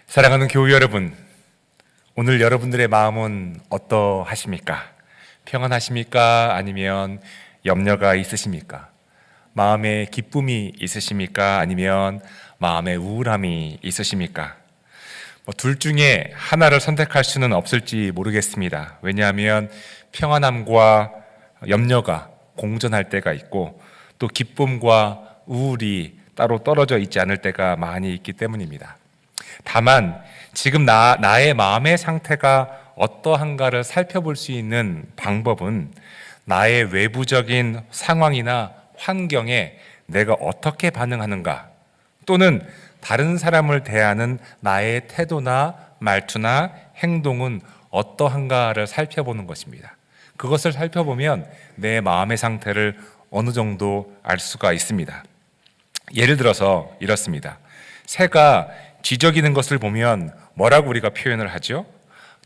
사랑하는 교우 여러분, 오늘 여러분들의 마음은 어떠하십니까? 평안하십니까? 아니면 염려가 있으십니까? 마음에 기쁨이 있으십니까? 아니면 마음에 우울함이 있으십니까? 둘 중에 하나를 선택할 수는 없을지 모르겠습니다. 왜냐하면 평안함과 염려가 공존할 때가 있고 또 기쁨과 우울이 따로 떨어져 있지 않을 때가 많이 있기 때문입니다. 다만 지금 나의 마음의 상태가 어떠한가를 살펴볼 수 있는 방법은 나의 외부적인 상황이나 환경에 내가 어떻게 반응하는가, 또는 다른 사람을 대하는 나의 태도나 말투나 행동은 어떠한가를 살펴보는 것입니다. 그것을 살펴보면 내 마음의 상태를 어느 정도 알 수가 있습니다. 예를 들어서 이렇습니다. 새가 쥐저기는 것을 보면 뭐라고 우리가 표현을 하죠?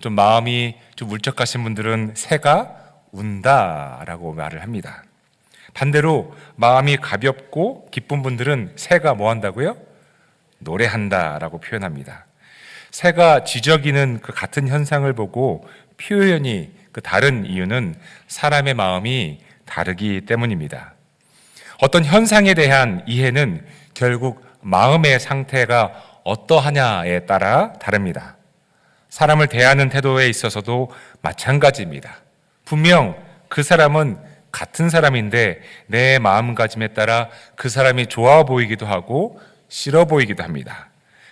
좀 마음이 좀 울적하신 분들은 새가 운다라고 말을 합니다. 반대로 마음이 가볍고 기쁜 분들은 새가 뭐 한다고요? 노래한다라고 표현합니다. 새가 쥐저기는 그 같은 현상을 보고 표현이 그 다른 이유는 사람의 마음이 다르기 때문입니다. 어떤 현상에 대한 이해는 결국 마음의 상태가 어떠하냐에 따라 다릅니다. 사람을 대하는 태도에 있어서도 마찬가지입니다. 분명 그 사람은 같은 사람인데 내 마음가짐에 따라 그 사람이 좋아 보이기도 하고 싫어 보이기도 합니다.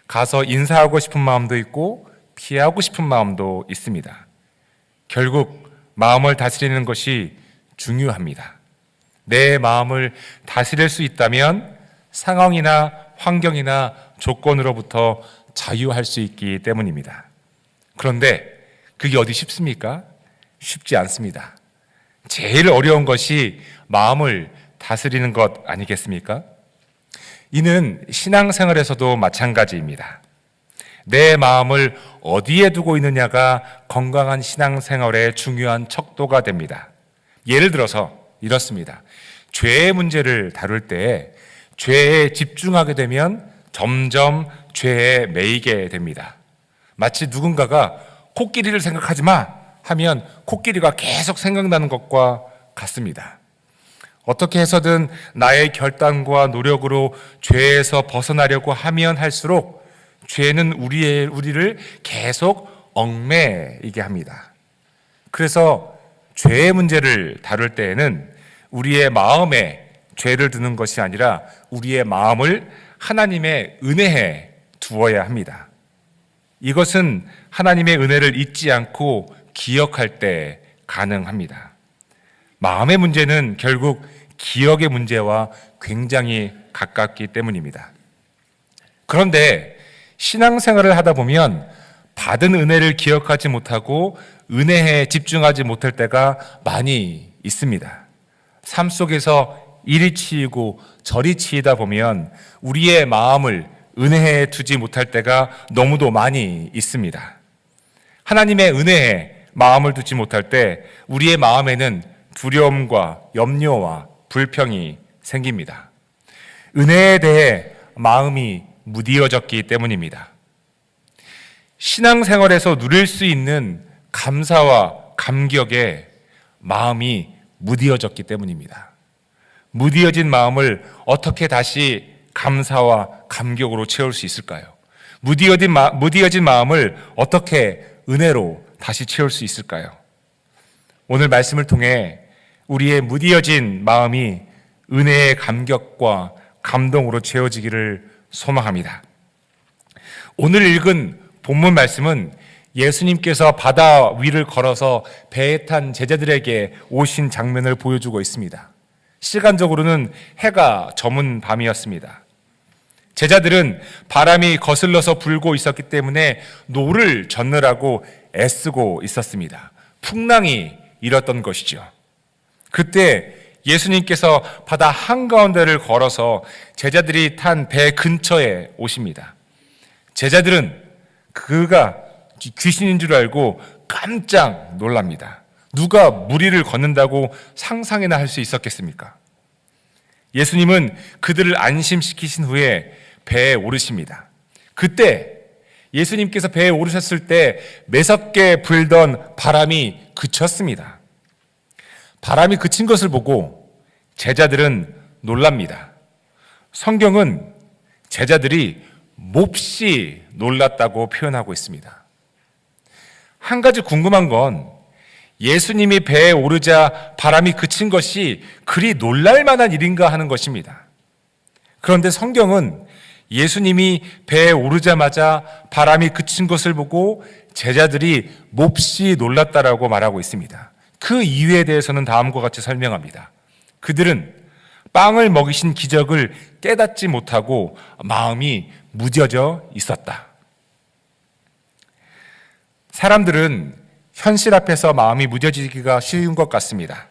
가서 인사하고 싶은 마음도 있고 피하고 싶은 마음도 있습니다. 결국 마음을 다스리는 것이 중요합니다. 내 마음을 다스릴 수 있다면 상황이나 환경이나 조건으로부터 자유할 수 있기 때문입니다. 그런데 그게 어디 쉽습니까? 쉽지 않습니다. 제일 어려운 것이 마음을 다스리는 것 아니겠습니까? 이는 신앙생활에서도 마찬가지입니다. 내 마음을 어디에 두고 있느냐가 건강한 신앙생활의 중요한 척도가 됩니다. 예를 들어서 이렇습니다. 죄의 문제를 다룰 때 죄에 집중하게 되면 점점 죄에 매이게 됩니다. 마치 누군가가 코끼리를 생각하지 마 하면 코끼리가 계속 생각나는 것과 같습니다. 어떻게 해서든 나의 결단과 노력으로 죄에서 벗어나려고 하면 할수록 죄는 우리를 계속 얽매이게 합니다. 그래서 죄의 문제를 다룰 때에는 우리의 마음에 죄를 두는 것이 아니라 우리의 마음을 하나님의 은혜에 두어야 합니다. 이것은 하나님의 은혜를 잊지 않고 기억할 때 가능합니다. 마음의 문제는 결국 기억의 문제와 굉장히 가깝기 때문입니다. 그런데 신앙생활을 하다 보면 받은 은혜를 기억하지 못하고 은혜에 집중하지 못할 때가 많이 있습니다. 삶 속에서 이리 치이고 저리 치이다 보면 우리의 마음을 은혜에 두지 못할 때가 너무도 많이 있습니다. 하나님의 은혜에 마음을 두지 못할 때 우리의 마음에는 두려움과 염려와 불평이 생깁니다. 은혜에 대해 마음이 무디어졌기 때문입니다. 신앙생활에서 누릴 수 있는 감사와 감격에 마음이 무디어졌기 때문입니다. 무디어진 마음을 어떻게 다시 감사와 감격으로 채울 수 있을까요? 무디어진 마음을 어떻게 은혜로 다시 채울 수 있을까요? 오늘 말씀을 통해 우리의 무디어진 마음이 은혜의 감격과 감동으로 채워지기를 소망합니다. 오늘 읽은 본문 말씀은 예수님께서 바다 위를 걸어서 배에 탄 제자들에게 오신 장면을 보여주고 있습니다. 시간적으로는 해가 저문 밤이었습니다. 제자들은 바람이 거슬러서 불고 있었기 때문에 노를 젓느라고 애쓰고 있었습니다. 풍랑이 일었던 것이죠. 그때 예수님께서 바다 한가운데를 걸어서 제자들이 탄 배 근처에 오십니다. 제자들은 그가 귀신인 줄 알고 깜짝 놀랍니다. 누가 무리를 걷는다고 상상이나 할 수 있었겠습니까? 예수님은 그들을 안심시키신 후에 배에 오르십니다. 그때 예수님께서 배에 오르셨을 때 매섭게 불던 바람이 그쳤습니다. 바람이 그친 것을 보고 제자들은 놀랍니다. 성경은 제자들이 몹시 놀랐다고 표현하고 있습니다. 한 가지 궁금한 건 예수님이 배에 오르자 바람이 그친 것이 그리 놀랄 만한 일인가 하는 것입니다. 그런데 성경은 예수님이 배에 오르자마자 바람이 그친 것을 보고 제자들이 몹시 놀랐다라고 말하고 있습니다. 그 이유에 대해서는 다음과 같이 설명합니다. 그들은 빵을 먹이신 기적을 깨닫지 못하고 마음이 무뎌져 있었다. 사람들은 현실 앞에서 마음이 무뎌지기가 쉬운 것 같습니다.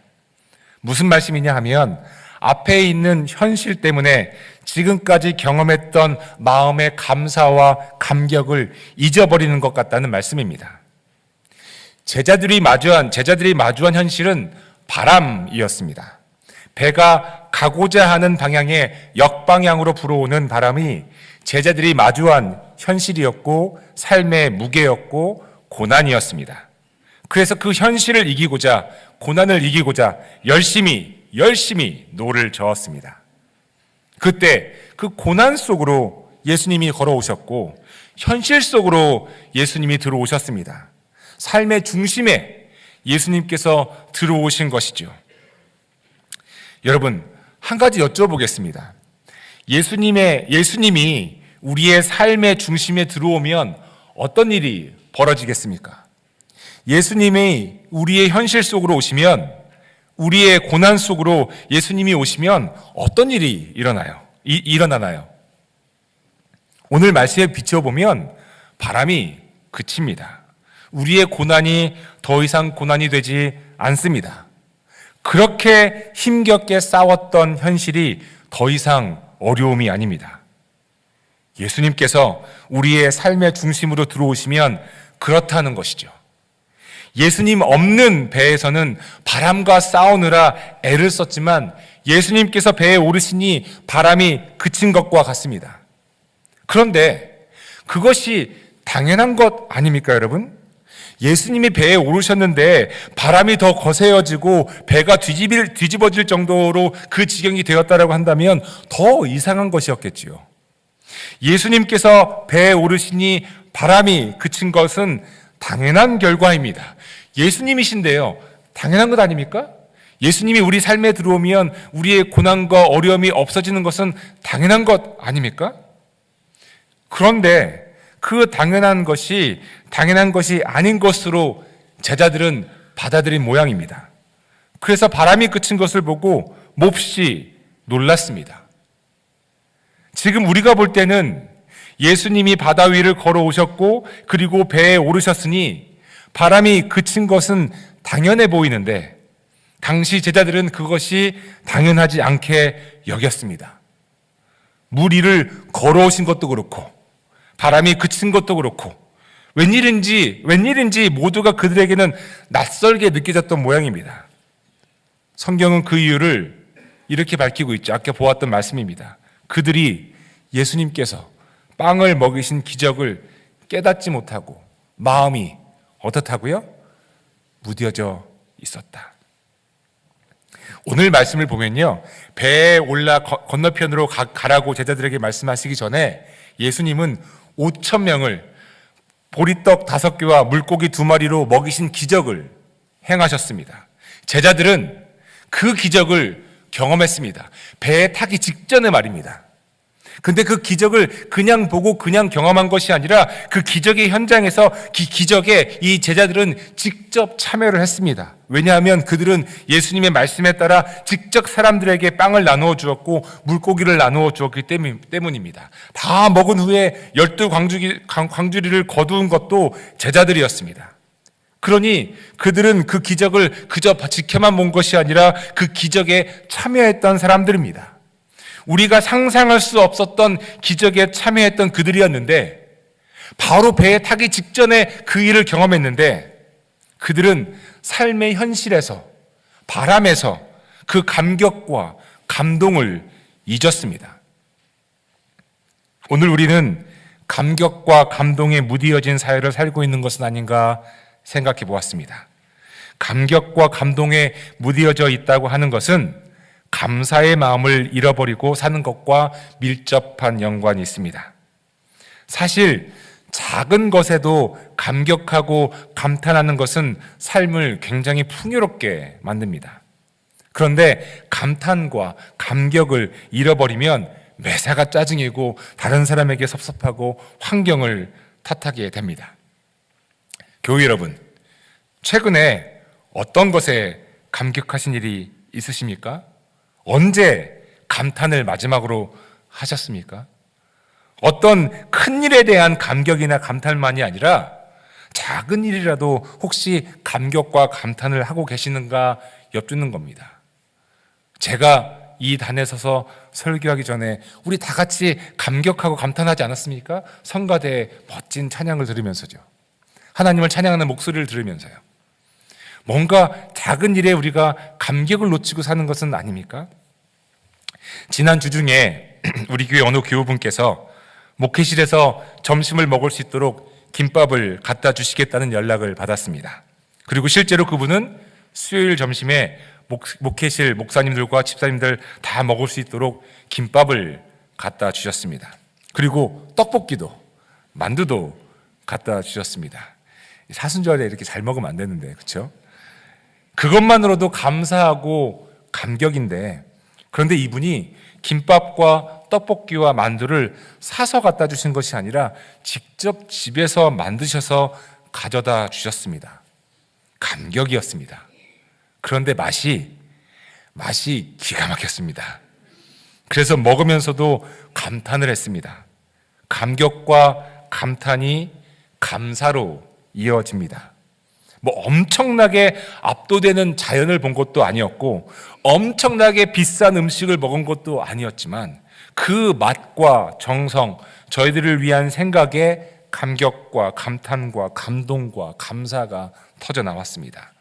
무슨 말씀이냐 하면 앞에 있는 현실 때문에 지금까지 경험했던 마음의 감사와 감격을 잊어버리는 것 같다는 말씀입니다. 제자들이 마주한 현실은 바람이었습니다. 배가 가고자 하는 방향에 역방향으로 불어오는 바람이 제자들이 마주한 현실이었고 삶의 무게였고 고난이었습니다. 그래서 그 현실을 이기고자, 고난을 이기고자 열심히 노를 저었습니다. 그때 그 고난 속으로 예수님이 걸어오셨고 현실 속으로 예수님이 들어오셨습니다. 삶의 중심에 예수님께서 들어오신 것이죠. 여러분, 한 가지 여쭤보겠습니다. 예수님이 우리의 삶의 중심에 들어오면 어떤 일이 벌어지겠습니까? 예수님이 우리의 현실 속으로 오시면, 우리의 고난 속으로 예수님이 오시면 어떤 일이 일어나나요? 오늘 말씀에 비춰보면 바람이 그칩니다. 우리의 고난이 더 이상 고난이 되지 않습니다. 그렇게 힘겹게 싸웠던 현실이 더 이상 어려움이 아닙니다. 예수님께서 우리의 삶의 중심으로 들어오시면 그렇다는 것이죠. 예수님 없는 배에서는 바람과 싸우느라 애를 썼지만 예수님께서 배에 오르시니 바람이 그친 것과 같습니다. 그런데 그것이 당연한 것 아닙니까, 여러분? 예수님이 배에 오르셨는데 바람이 더 거세어지고 배가 뒤집어질 정도로 그 지경이 되었다라고 한다면 더 이상한 것이었겠지요. 예수님께서 배에 오르시니 바람이 그친 것은 당연한 결과입니다. 예수님이신데요. 당연한 것 아닙니까? 예수님이 우리 삶에 들어오면 우리의 고난과 어려움이 없어지는 것은 당연한 것 아닙니까? 그런데 그 당연한 것이 아닌 것으로 제자들은 받아들인 모양입니다. 그래서 바람이 그친 것을 보고 몹시 놀랐습니다. 지금 우리가 볼 때는 예수님이 바다 위를 걸어오셨고 그리고 배에 오르셨으니 바람이 그친 것은 당연해 보이는데 당시 제자들은 그것이 당연하지 않게 여겼습니다. 물 위를 걸어오신 것도 그렇고 바람이 그친 것도 그렇고 웬일인지 모두가 그들에게는 낯설게 느껴졌던 모양입니다. 성경은 그 이유를 이렇게 밝히고 있죠. 아까 보았던 말씀입니다. 그들이 예수님께서 빵을 먹이신 기적을 깨닫지 못하고 마음이 어떻다고요? 무뎌져 있었다. 오늘 말씀을 보면요, 배에 올라 건너편으로 가라고 제자들에게 말씀하시기 전에 예수님은 5,000명을 보리떡 5개와 물고기 2마리로 먹이신 기적을 행하셨습니다. 제자들은 그 기적을 경험했습니다. 배에 타기 직전에 말입니다. 근데 그 기적을 그냥 보고 그냥 경험한 것이 아니라 그 기적의 현장에서 기적에 이 제자들은 직접 참여를 했습니다. 왜냐하면 그들은 예수님의 말씀에 따라 직접 사람들에게 빵을 나누어 주었고 물고기를 나누어 주었기 때문입니다. 다 먹은 후에 12광주리를 거두은 것도 제자들이었습니다. 그러니 그들은 그 기적을 그저 지켜만 본 것이 아니라 그 기적에 참여했던 사람들입니다. 우리가 상상할 수 없었던 기적에 참여했던 그들이었는데 바로 배에 타기 직전에 그 일을 경험했는데 그들은 삶의 현실에서 바람에서 그 감격과 감동을 잊었습니다. 오늘 우리는 감격과 감동에 무디어진 사회를 살고 있는 것은 아닌가 생각해 보았습니다. 감격과 감동에 무디어져 있다고 하는 것은 감사의 마음을 잃어버리고 사는 것과 밀접한 연관이 있습니다. 사실 작은 것에도 감격하고 감탄하는 것은 삶을 굉장히 풍요롭게 만듭니다. 그런데 감탄과 감격을 잃어버리면 매사가 짜증이고 다른 사람에게 섭섭하고 환경을 탓하게 됩니다. 교회 여러분, 최근에 어떤 것에 감격하신 일이 있으십니까? 언제 감탄을 마지막으로 하셨습니까? 어떤 큰 일에 대한 감격이나 감탄만이 아니라 작은 일이라도 혹시 감격과 감탄을 하고 계시는가 엿듣는 겁니다. 제가 이 단에 서서 설교하기 전에 우리 다 같이 감격하고 감탄하지 않았습니까? 성가대의 멋진 찬양을 들으면서죠. 하나님을 찬양하는 목소리를 들으면서요. 뭔가 작은 일에 우리가 감격을 놓치고 사는 것은 아닙니까? 지난 주 중에 우리 교회 어느 교우분께서 목회실에서 점심을 먹을 수 있도록 김밥을 갖다 주시겠다는 연락을 받았습니다. 그리고 실제로 그분은 수요일 점심에 목회실 목사님들과 집사님들 다 먹을 수 있도록 김밥을 갖다 주셨습니다. 그리고 떡볶이도 만두도 갖다 주셨습니다. 사순절에 이렇게 잘 먹으면 안 되는데, 그렇죠? 그것만으로도 감사하고 감격인데, 그런데 이분이 김밥과 떡볶이와 만두를 사서 갖다 주신 것이 아니라 직접 집에서 만드셔서 가져다 주셨습니다. 감격이었습니다. 그런데 맛이 기가 막혔습니다. 그래서 먹으면서도 감탄을 했습니다. 감격과 감탄이 감사로 이어집니다. 뭐 엄청나게 압도되는 자연을 본 것도 아니었고 엄청나게 비싼 음식을 먹은 것도 아니었지만 그 맛과 정성, 저희들을 위한 생각에 감격과 감탄과 감동과 감사가 터져 나왔습니다.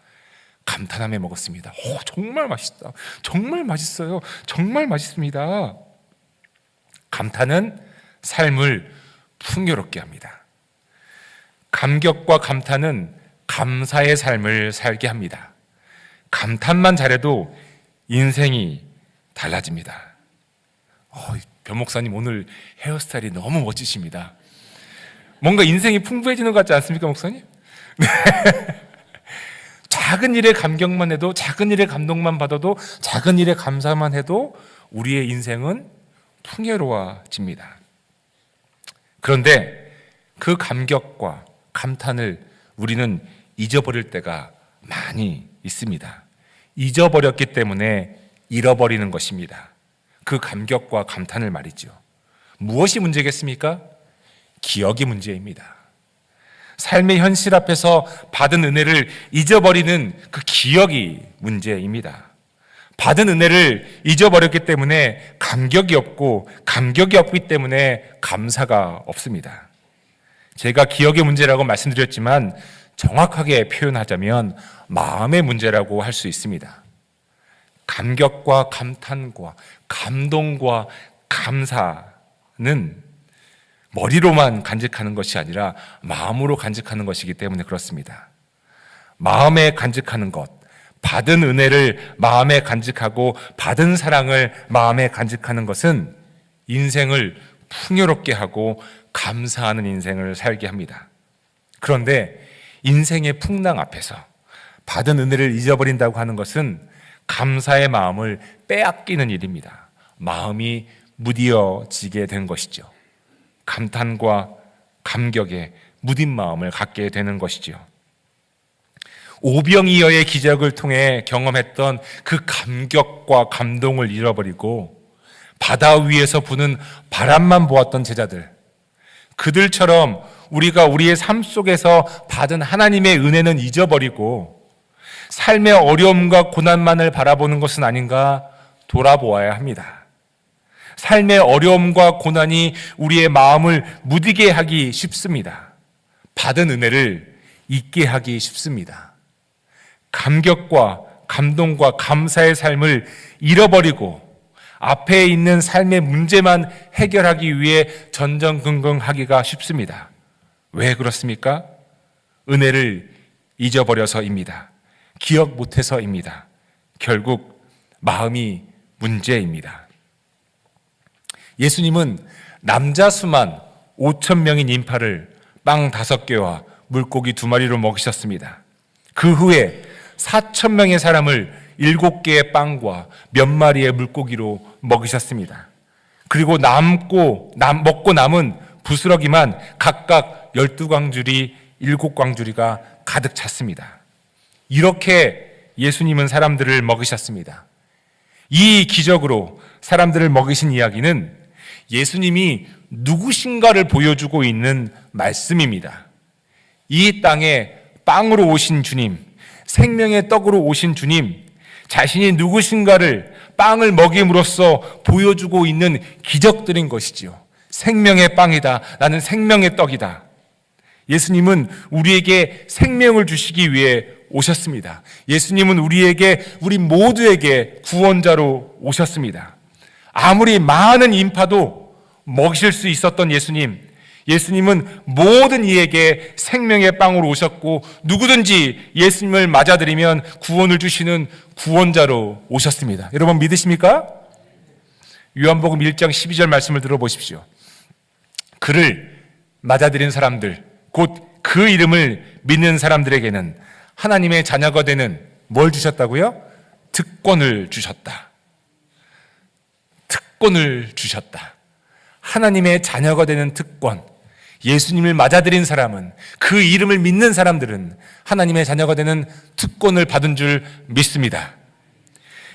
감탄하며 먹었습니다. 정말 맛있다. 정말 맛있어요. 정말 맛있습니다. 감탄은 삶을 풍요롭게 합니다. 감격과 감탄은 감사의 삶을 살게 합니다. 감탄만 잘해도 인생이 달라집니다. 변 목사님 오늘 헤어스타일이 너무 멋지십니다. 뭔가 인생이 풍부해지는 것 같지 않습니까, 목사님? 네. 작은 일에 감격만 해도, 작은 일에 감동만 받아도, 작은 일에 감사만 해도 우리의 인생은 풍요로워집니다. 그런데 그 감격과 감탄을 우리는 잊어버릴 때가 많이 있습니다. 잊어버렸기 때문에 잃어버리는 것입니다. 그 감격과 감탄을 말이죠. 무엇이 문제겠습니까? 기억이 문제입니다. 삶의 현실 앞에서 받은 은혜를 잊어버리는 그 기억이 문제입니다. 받은 은혜를 잊어버렸기 때문에 감격이 없고, 감격이 없기 때문에 감사가 없습니다. 제가 기억의 문제라고 말씀드렸지만 정확하게 표현하자면 마음의 문제라고 할 수 있습니다. 감격과 감탄과 감동과 감사는 머리로만 간직하는 것이 아니라 마음으로 간직하는 것이기 때문에 그렇습니다. 마음에 간직하는 것, 받은 은혜를 마음에 간직하고 받은 사랑을 마음에 간직하는 것은 인생을 풍요롭게 하고 감사하는 인생을 살게 합니다. 그런데 인생의 풍랑 앞에서 받은 은혜를 잊어버린다고 하는 것은 감사의 마음을 빼앗기는 일입니다. 마음이 무디어지게 된 것이죠. 감탄과 감격에 무딘 마음을 갖게 되는 것이죠. 오병이어의 기적을 통해 경험했던 그 감격과 감동을 잃어버리고 바다 위에서 부는 바람만 보았던 제자들, 그들처럼 우리가 우리의 삶 속에서 받은 하나님의 은혜는 잊어버리고 삶의 어려움과 고난만을 바라보는 것은 아닌가 돌아보아야 합니다. 삶의 어려움과 고난이 우리의 마음을 무디게 하기 쉽습니다. 받은 은혜를 잊게 하기 쉽습니다. 감격과 감동과 감사의 삶을 잃어버리고 앞에 있는 삶의 문제만 해결하기 위해 전전긍긍하기가 쉽습니다. 왜 그렇습니까? 은혜를 잊어버려서입니다. 기억 못해서입니다. 결국 마음이 문제입니다. 예수님은 남자 수만 5,000명인 인파를 빵 5개와 물고기 2마리로 먹이셨습니다. 그 후에 4,000명의 사람을 7개의 빵과 몇 마리의 물고기로 먹이셨습니다. 그리고 먹고 남은 부스러기만 각각 12광주리, 7광주리가 가득 찼습니다. 이렇게 예수님은 사람들을 먹이셨습니다. 이 기적으로 사람들을 먹이신 이야기는 예수님이 누구신가를 보여주고 있는 말씀입니다. 이 땅에 빵으로 오신 주님, 생명의 떡으로 오신 주님, 자신이 누구신가를 빵을 먹임으로써 보여주고 있는 기적들인 것이지요. 생명의 빵이다. 나는 생명의 떡이다. 예수님은 우리에게 생명을 주시기 위해 오셨습니다. 예수님은 우리 모두에게 구원자로 오셨습니다. 아무리 많은 인파도 먹이실 수 있었던 예수님은 모든 이에게 생명의 빵으로 오셨고 누구든지 예수님을 맞아들이면 구원을 주시는 구원자로 오셨습니다. 여러분 믿으십니까? 요한복음 1장 12절 말씀을 들어보십시오. 그를 맞아들인 사람들, 곧 그 이름을 믿는 사람들에게는 하나님의 자녀가 되는 뭘 주셨다고요? 특권을 주셨다. 특권을 주셨다. 하나님의 자녀가 되는 특권. 예수님을 맞아들인 사람은, 그 이름을 믿는 사람들은 하나님의 자녀가 되는 특권을 받은 줄 믿습니다.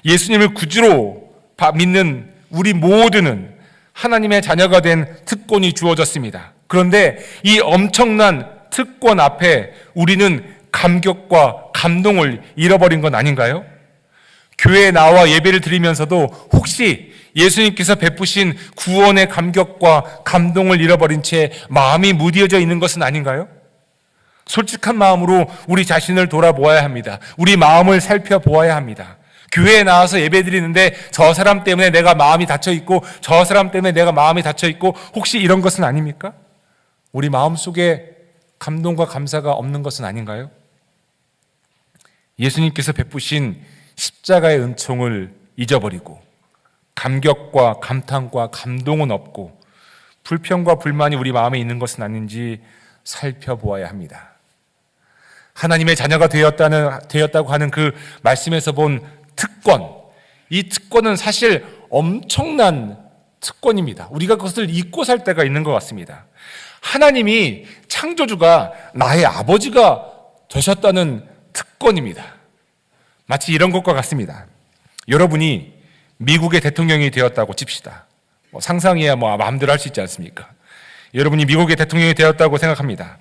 예수님을 구주로 믿는 우리 모두는 하나님의 자녀가 된 특권이 주어졌습니다. 그런데 이 엄청난 특권 앞에 우리는 감격과 감동을 잃어버린 건 아닌가요? 교회에 나와 예배를 드리면서도 혹시 예수님께서 베푸신 구원의 감격과 감동을 잃어버린 채 마음이 무뎌져 있는 것은 아닌가요? 솔직한 마음으로 우리 자신을 돌아보아야 합니다. 우리 마음을 살펴보아야 합니다. 교회에 나와서 예배 드리는데 저 사람 때문에 내가 마음이 닫혀있고 저 사람 때문에 내가 마음이 닫혀있고 혹시 이런 것은 아닙니까? 우리 마음속에 감동과 감사가 없는 것은 아닌가요? 예수님께서 베푸신 십자가의 은총을 잊어버리고 감격과 감탄과 감동은 없고 불평과 불만이 우리 마음에 있는 것은 아닌지 살펴보아야 합니다. 하나님의 자녀가 되었다고 하는 그 말씀에서 본 특권, 이 특권은 사실 엄청난 특권입니다. 우리가 그것을 잊고 살 때가 있는 것 같습니다. 하나님이 창조주가 나의 아버지가 되셨다는 특권입니다. 마치 이런 것과 같습니다. 여러분이 미국의 대통령이 되었다고 칩시다. 상상해야 마음대로 할 수 있지 않습니까? 여러분이 미국의 대통령이 되었다고 생각합니다.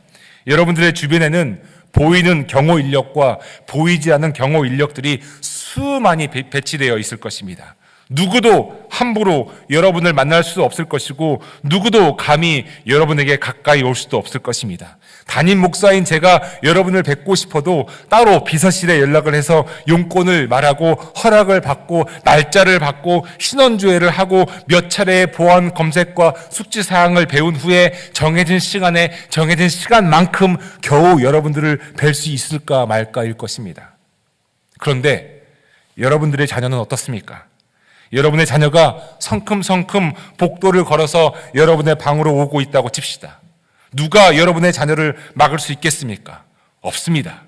여러분들의 주변에는 보이는 경호 인력과 보이지 않는 경호 인력들이 수많이 배치되어 있을 것입니다. 누구도 함부로 여러분을 만날 수 없을 것이고 누구도 감히 여러분에게 가까이 올 수도 없을 것입니다. 담임 목사인 제가 여러분을 뵙고 싶어도 따로 비서실에 연락을 해서 용건을 말하고 허락을 받고 날짜를 받고 신원조회를 하고 몇 차례의 보안 검색과 숙지사항을 배운 후에 정해진 시간에 정해진 시간만큼 겨우 여러분들을 뵐 수 있을까 말까일 것입니다. 그런데 여러분들의 자녀는 어떻습니까? 여러분의 자녀가 성큼성큼 복도를 걸어서 여러분의 방으로 오고 있다고 칩시다. 누가 여러분의 자녀를 막을 수 있겠습니까? 없습니다.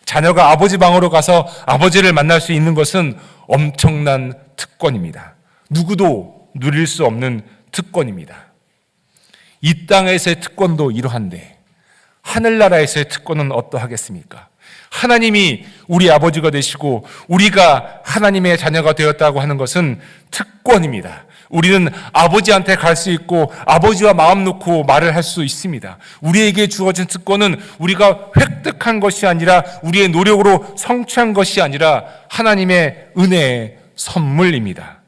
자녀가 아버지 방으로 가서 아버지를 만날 수 있는 것은 엄청난 특권입니다. 누구도 누릴 수 없는 특권입니다. 이 땅에서의 특권도 이러한데 하늘나라에서의 특권은 어떠하겠습니까? 하나님이 우리 아버지가 되시고 우리가 하나님의 자녀가 되었다고 하는 것은 특권입니다. 우리는 아버지한테 갈 수 있고 아버지와 마음 놓고 말을 할 수 있습니다. 우리에게 주어진 특권은 우리가 획득한 것이 아니라 우리의 노력으로 성취한 것이 아니라 하나님의 은혜의 선물입니다.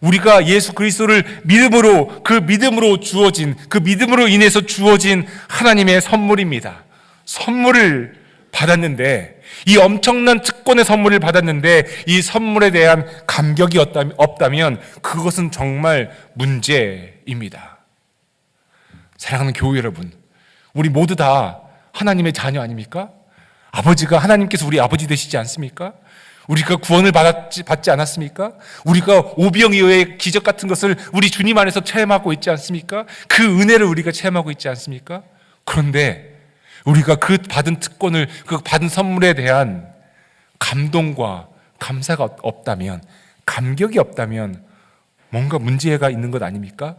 우리가 예수 그리스도를 믿음으로 그 믿음으로 인해서 주어진 하나님의 선물입니다. 선물을 받았는데 이 엄청난 특권의 선물을 받았는데 이 선물에 대한 감격이 없다면 그것은 정말 문제입니다. 사랑하는 교회 여러분, 우리 모두 다 하나님의 자녀 아닙니까? 아버지가 하나님께서 우리 아버지 되시지 않습니까? 우리가 구원을 받지 않았습니까? 우리가 오병이어의 기적 같은 것을 우리 주님 안에서 체험하고 있지 않습니까? 그 은혜를 우리가 체험하고 있지 않습니까? 그런데 우리가 그 받은 특권을, 그 받은 선물에 대한 감동과 감사가 없다면, 감격이 없다면 뭔가 문제가 있는 것 아닙니까?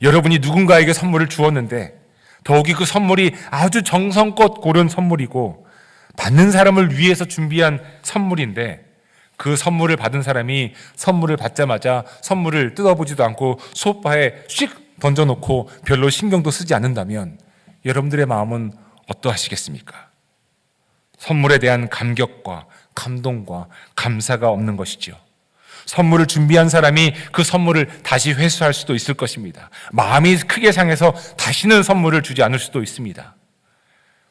여러분이 누군가에게 선물을 주었는데 더욱이 그 선물이 아주 정성껏 고른 선물이고 받는 사람을 위해서 준비한 선물인데 그 선물을 받은 사람이 선물을 받자마자 선물을 뜯어보지도 않고 소파에 씩 던져놓고 별로 신경도 쓰지 않는다면 여러분들의 마음은 어떠하시겠습니까? 선물에 대한 감격과 감동과 감사가 없는 것이죠. 선물을 준비한 사람이 그 선물을 다시 회수할 수도 있을 것입니다. 마음이 크게 상해서 다시는 선물을 주지 않을 수도 있습니다.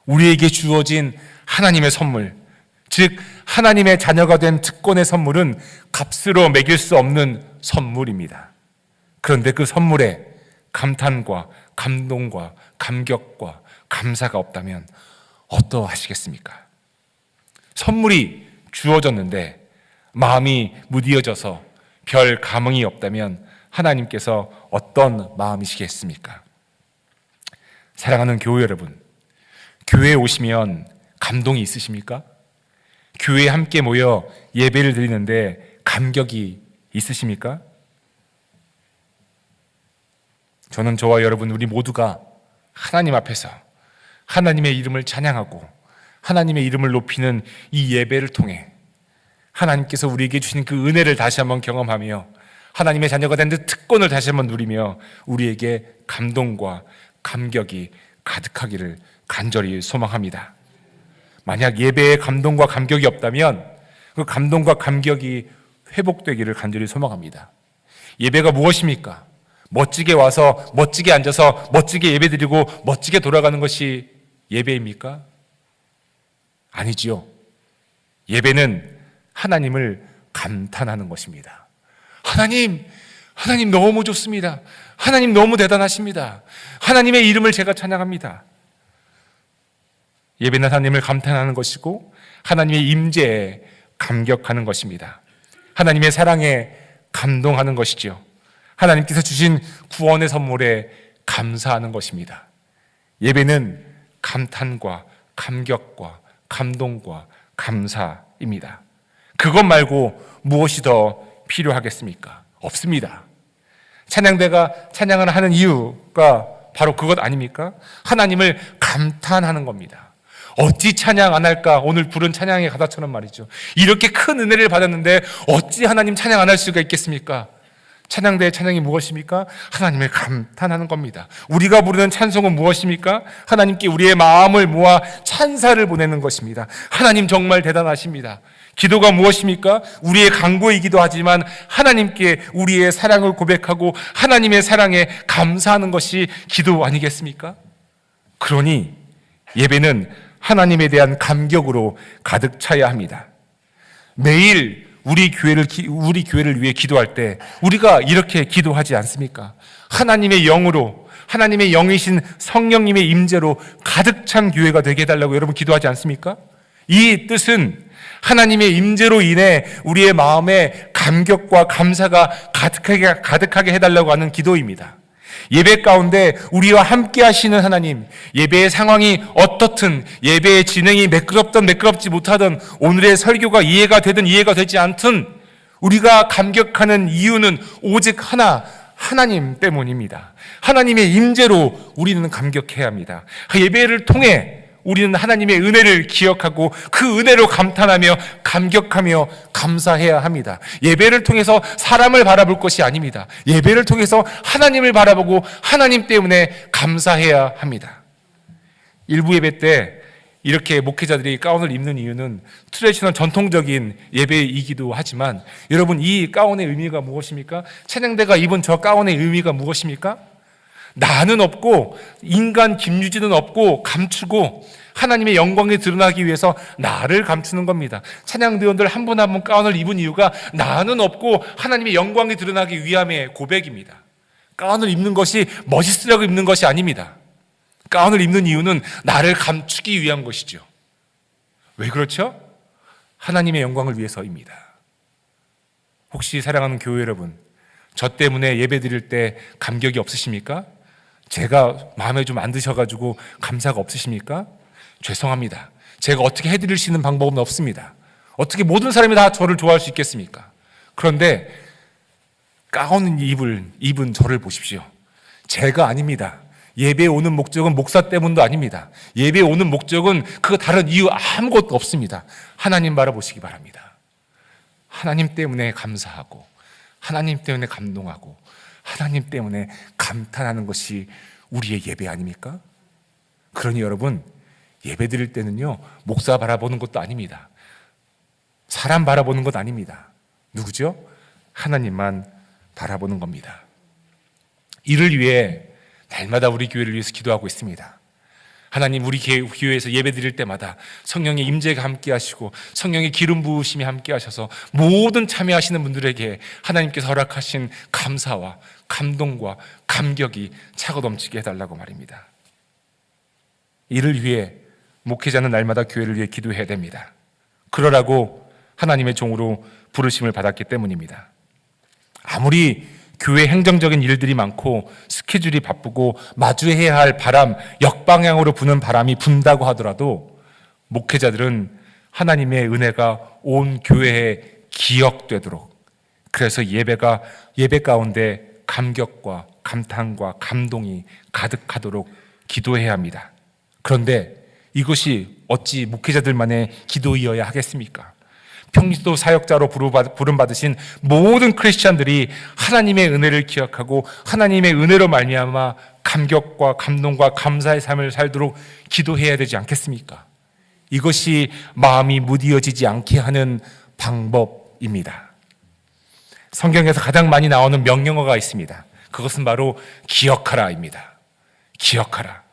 우리에게 주어진 하나님의 선물, 즉 하나님의 자녀가 된 특권의 선물은 값으로 매길 수 없는 선물입니다. 그런데 그 선물에 감탄과 감동과 감격과 감사가 없다면 어떠하시겠습니까? 선물이 주어졌는데 마음이 무디어져서 별 감흥이 없다면 하나님께서 어떤 마음이시겠습니까? 사랑하는 교회 여러분, 교회에 오시면 감동이 있으십니까? 교회에 함께 모여 예배를 드리는데 감격이 있으십니까? 저는 저와 여러분 우리 모두가 하나님 앞에서 하나님의 이름을 찬양하고 하나님의 이름을 높이는 이 예배를 통해 하나님께서 우리에게 주신 그 은혜를 다시 한번 경험하며 하나님의 자녀가 된 그 특권을 다시 한번 누리며 우리에게 감동과 감격이 가득하기를 간절히 소망합니다. 만약 예배에 감동과 감격이 없다면 그 감동과 감격이 회복되기를 간절히 소망합니다. 예배가 무엇입니까? 멋지게 와서 멋지게 앉아서 멋지게 예배드리고 멋지게 돌아가는 것이 예배입니까? 아니지요. 예배는 하나님을 감탄하는 것입니다. 하나님 너무 좋습니다. 하나님 너무 대단하십니다. 하나님의 이름을 제가 찬양합니다. 예배는 하나님을 감탄하는 것이고 하나님의 임재에 감격하는 것입니다. 하나님의 사랑에 감동하는 것이죠. 하나님께서 주신 구원의 선물에 감사하는 것입니다. 예배는 감탄과 감격과 감동과 감사입니다. 그것 말고 무엇이 더 필요하겠습니까? 없습니다. 찬양대가 찬양을 하는 이유가 바로 그것 아닙니까? 하나님을 감탄하는 겁니다. 어찌 찬양 안 할까? 오늘 부른 찬양의 가사처럼 말이죠. 이렇게 큰 은혜를 받았는데 어찌 하나님 찬양 안 할 수가 있겠습니까? 찬양대의 찬양이 무엇입니까? 하나님을 감탄하는 겁니다. 우리가 부르는 찬송은 무엇입니까? 하나님께 우리의 마음을 모아 찬사를 보내는 것입니다. 하나님 정말 대단하십니다. 기도가 무엇입니까? 우리의 간구이기도 하지만 하나님께 우리의 사랑을 고백하고 하나님의 사랑에 감사하는 것이 기도 아니겠습니까? 그러니 예배는 하나님에 대한 감격으로 가득 차야 합니다. 매일 우리 교회를 위해 기도할 때 우리가 이렇게 기도하지 않습니까? 하나님의 영으로, 하나님의 영이신 성령님의 임재로 가득 찬 교회가 되게 해달라고 여러분 기도하지 않습니까? 이 뜻은 하나님의 임재로 인해 우리의 마음에 감격과 감사가 가득하게 해달라고 하는 기도입니다. 예배 가운데 우리와 함께 하시는 하나님, 예배의 상황이 어떻든, 예배의 진행이 매끄럽든 매끄럽지 못하든, 오늘의 설교가 이해가 되든 이해가 되지 않든 우리가 감격하는 이유는 오직 하나님 때문입니다. 하나님의 임재로 우리는 감격해야 합니다. 예배를 통해 우리는 하나님의 은혜를 기억하고 그 은혜로 감탄하며 감격하며 감사해야 합니다. 예배를 통해서 사람을 바라볼 것이 아닙니다. 예배를 통해서 하나님을 바라보고 하나님 때문에 감사해야 합니다. 일부 예배 때 이렇게 목회자들이 가운을 입는 이유는 트레디셔널 전통적인 예배이기도 하지만 여러분 이 가운의 의미가 무엇입니까? 찬양대가 입은 저 가운의 의미가 무엇입니까? 나는 없고 인간 김유진은 없고 감추고 하나님의 영광이 드러나기 위해서 나를 감추는 겁니다. 찬양대원들 한 분 한 분 가운을 입은 이유가 나는 없고 하나님의 영광이 드러나기 위함의 고백입니다. 가운을 입는 것이 멋있으려고 입는 것이 아닙니다. 가운을 입는 이유는 나를 감추기 위한 것이죠. 왜 그렇죠? 하나님의 영광을 위해서입니다. 혹시 사랑하는 교회 여러분, 저 때문에 예배 드릴 때 감격이 없으십니까? 제가 마음에 좀 안 드셔가지고 감사가 없으십니까? 죄송합니다. 제가 어떻게 해드릴 수 있는 방법은 없습니다. 어떻게 모든 사람이 다 저를 좋아할 수 있겠습니까? 그런데 가운 입은 저를 보십시오. 제가 아닙니다. 예배에 오는 목적은 목사 때문도 아닙니다. 예배에 오는 목적은 그 다른 이유 아무것도 없습니다. 하나님 바라보시기 바랍니다. 하나님 때문에 감사하고 하나님 때문에 감동하고 하나님 때문에 감탄하는 것이 우리의 예배 아닙니까? 그러니 여러분, 예배 드릴 때는요, 목사 바라보는 것도 아닙니다. 사람 바라보는 것 아닙니다. 누구죠? 하나님만 바라보는 겁니다. 이를 위해 날마다 우리 교회를 위해서 기도하고 있습니다. 하나님, 우리 교회에서 예배 드릴 때마다 성령의 임재가 함께 하시고 성령의 기름 부으심이 함께 하셔서 모든 참여하시는 분들에게 하나님께서 허락하신 감사와 감동과 감격이 차고 넘치게 해달라고 말입니다. 이를 위해 목회자는 날마다 교회를 위해 기도해야 됩니다. 그러라고 하나님의 종으로 부르심을 받았기 때문입니다. 아무리 교회 행정적인 일들이 많고 스케줄이 바쁘고 마주해야 할 바람, 역방향으로 부는 바람이 분다고 하더라도 목회자들은 하나님의 은혜가 온 교회에 기억되도록, 그래서 예배 가운데 감격과 감탄과 감동이 가득하도록 기도해야 합니다. 그런데 이것이 어찌 목회자들만의 기도이어야 하겠습니까? 평신도 사역자로 부름받으신 모든 크리스찬들이 하나님의 은혜를 기억하고 하나님의 은혜로 말미암아 감격과 감동과 감사의 삶을 살도록 기도해야 되지 않겠습니까? 이것이 마음이 무디어지지 않게 하는 방법입니다. 성경에서 가장 많이 나오는 명령어가 있습니다. 그것은 바로 기억하라입니다. 기억하라.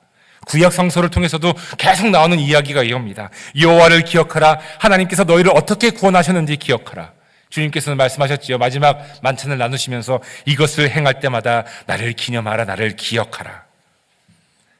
구약 성서를 통해서도 계속 나오는 이야기가 이겁니다. 여호와를 기억하라. 하나님께서 너희를 어떻게 구원하셨는지 기억하라. 주님께서는 말씀하셨지요. 마지막 만찬을 나누시면서 이것을 행할 때마다 나를 기념하라, 나를 기억하라.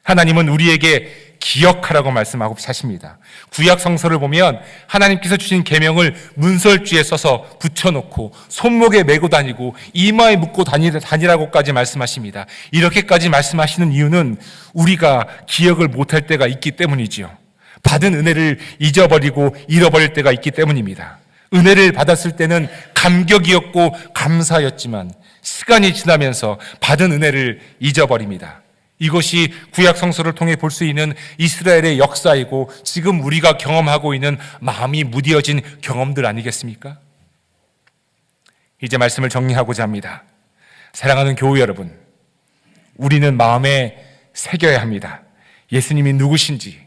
하나님은 우리에게 기억하라고 말씀하고 사십니다. 구약 성서를 보면 하나님께서 주신 계명을 문설주에 써서 붙여놓고 손목에 메고 다니고 이마에 묶고 다니라고까지 말씀하십니다. 이렇게까지 말씀하시는 이유는 우리가 기억을 못할 때가 있기 때문이지요. 받은 은혜를 잊어버리고 잃어버릴 때가 있기 때문입니다. 은혜를 받았을 때는 감격이었고 감사였지만 시간이 지나면서 받은 은혜를 잊어버립니다. 이것이 구약 성서를 통해 볼 수 있는 이스라엘의 역사이고 지금 우리가 경험하고 있는 마음이 무디어진 경험들 아니겠습니까? 이제 말씀을 정리하고자 합니다. 사랑하는 교우 여러분, 우리는 마음에 새겨야 합니다. 예수님이 누구신지,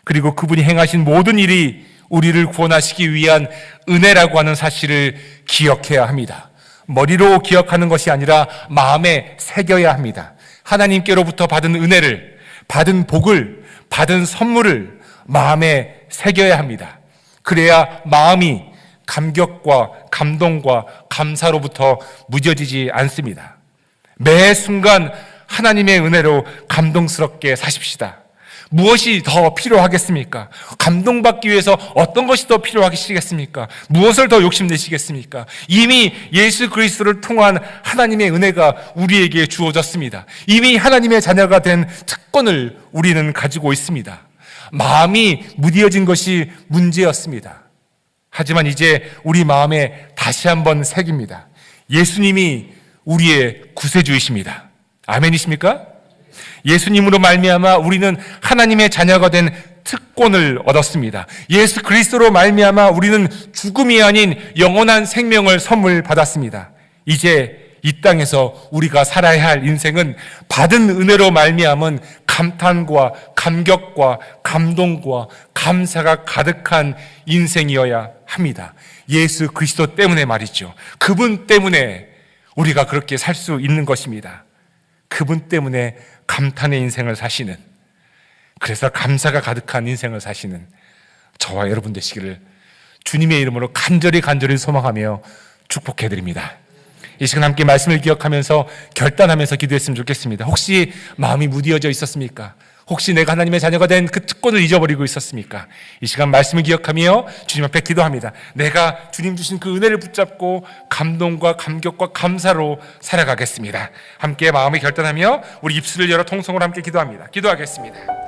그리고 그분이 행하신 모든 일이 우리를 구원하시기 위한 은혜라고 하는 사실을 기억해야 합니다. 머리로 기억하는 것이 아니라 마음에 새겨야 합니다. 하나님께로부터 받은 은혜를, 받은 복을, 받은 선물을 마음에 새겨야 합니다. 그래야 마음이 감격과 감동과 감사로부터 무뎌지지 않습니다. 매 순간 하나님의 은혜로 감동스럽게 사십시다. 무엇이 더 필요하겠습니까? 감동받기 위해서 어떤 것이 더 필요하시겠습니까? 무엇을 더 욕심내시겠습니까? 이미 예수 그리스도를 통한 하나님의 은혜가 우리에게 주어졌습니다. 이미 하나님의 자녀가 된 특권을 우리는 가지고 있습니다. 마음이 무디어진 것이 문제였습니다. 하지만 이제 우리 마음에 다시 한번 새깁니다. 예수님이 우리의 구세주이십니다. 아멘이십니까? 예수님으로 말미암아 우리는 하나님의 자녀가 된 특권을 얻었습니다. 예수 그리스도로 말미암아 우리는 죽음이 아닌 영원한 생명을 선물 받았습니다. 이제 이 땅에서 우리가 살아야 할 인생은 받은 은혜로 말미암은 감탄과 감격과 감동과 감사가 가득한 인생이어야 합니다. 예수 그리스도 때문에 말이죠. 그분 때문에 우리가 그렇게 살 수 있는 것입니다. 그분 때문에 감탄의 인생을 사시는, 그래서 감사가 가득한 인생을 사시는 저와 여러분 되시기를 주님의 이름으로 간절히 소망하며 축복해드립니다. 이 시간 함께 말씀을 기억하면서 결단하면서 기도했으면 좋겠습니다. 혹시 마음이 무디어져 있었습니까? 혹시 내가 하나님의 자녀가 된 그 특권을 잊어버리고 있었습니까? 이 시간 말씀을 기억하며 주님 앞에 기도합니다. 내가 주님 주신 그 은혜를 붙잡고 감동과 감격과 감사로 살아가겠습니다. 함께 마음을 결단하며 우리 입술을 열어 통성으로 함께 기도합니다. 기도하겠습니다.